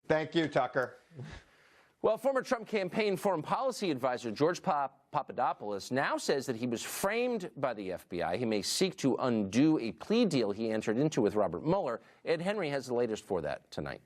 Thank you, Tucker. Well, former Trump campaign foreign policy advisor George Papadopoulus now says that he was framed by the FBI. He may seek to undo a plea deal he entered into with Robert Mueller. Ed Henry has the latest for that tonight.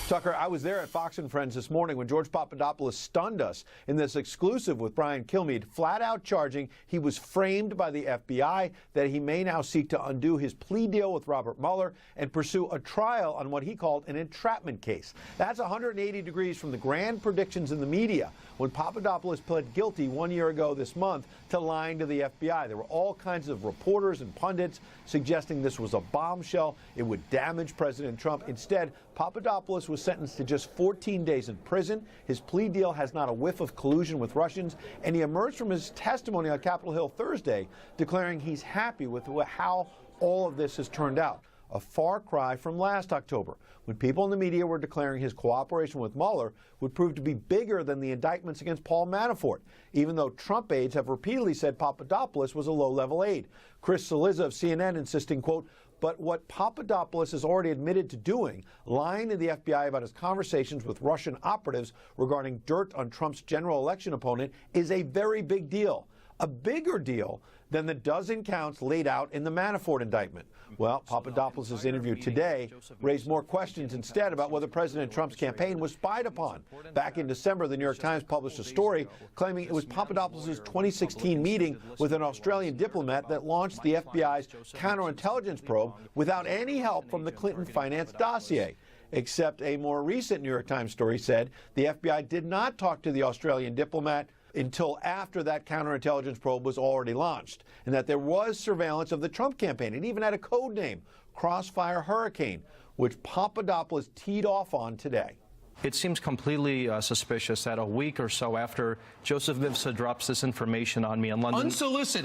Tucker, I was there at Fox and Friends this morning when George Papadopoulus stunned us in this exclusive with Brian Kilmeade, flat out charging he was framed by the FBI, that he may now seek to undo his plea deal with Robert Mueller and pursue a trial on what he called an entrapment case. That's 180 degrees from the grand predictions in the media when Papadopoulos pled guilty 1 year ago this month to lying to the FBI. There were all kinds of reporters and pundits suggesting this was a bombshell. It would damage President Trump. Instead, Papadopoulos was sentenced to just 14 days in prison. His plea deal has not a whiff of collusion with Russians, and he emerged from his testimony on Capitol Hill Thursday declaring he's happy with how all of this has turned out. A far cry from last October, when people in the media were declaring his cooperation with Mueller would prove to be bigger than the indictments against Paul Manafort, even though Trump aides have repeatedly said Papadopoulos was a low-level aide. Chris Cillizza of CNN insisting, quote, but what Papadopoulos has already admitted to doing, lying to the FBI about his conversations with Russian operatives regarding dirt on Trump's general election opponent, is a very big deal. A bigger deal than the dozen counts laid out in the Manafort indictment. Well, Papadopoulos' interview today raised more questions instead about whether President Trump's campaign was spied upon. Back in December, the New York Times published a story claiming it was Papadopoulos' 2016 meeting with an Australian diplomat that launched the FBI's counterintelligence probe without any help from the Clinton finance dossier. Except a more recent New York Times story said the FBI did not talk to the Australian diplomat until after that counterintelligence probe was already launched, and that there was surveillance of the Trump campaign. It even had a code name, Crossfire Hurricane, which Papadopoulos teed off on today. It seems completely suspicious that a week or so after Joseph Mivsa drops this information on me in London,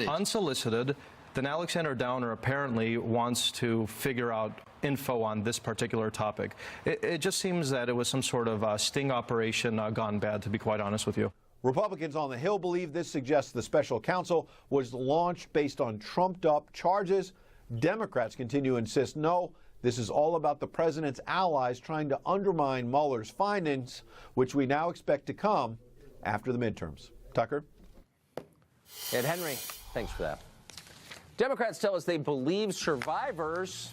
unsolicited, then Alexander Downer apparently wants to figure out info on this particular topic. It just seems that it was some sort of sting operation gone bad, to be quite honest with you. Republicans on the Hill believe this suggests the special counsel was launched based on trumped-up charges. Democrats continue to insist, no, this is all about the president's allies trying to undermine Mueller's findings, which we now expect to come after the midterms. Tucker? Ed Henry, thanks for that. Democrats tell us they believe survivors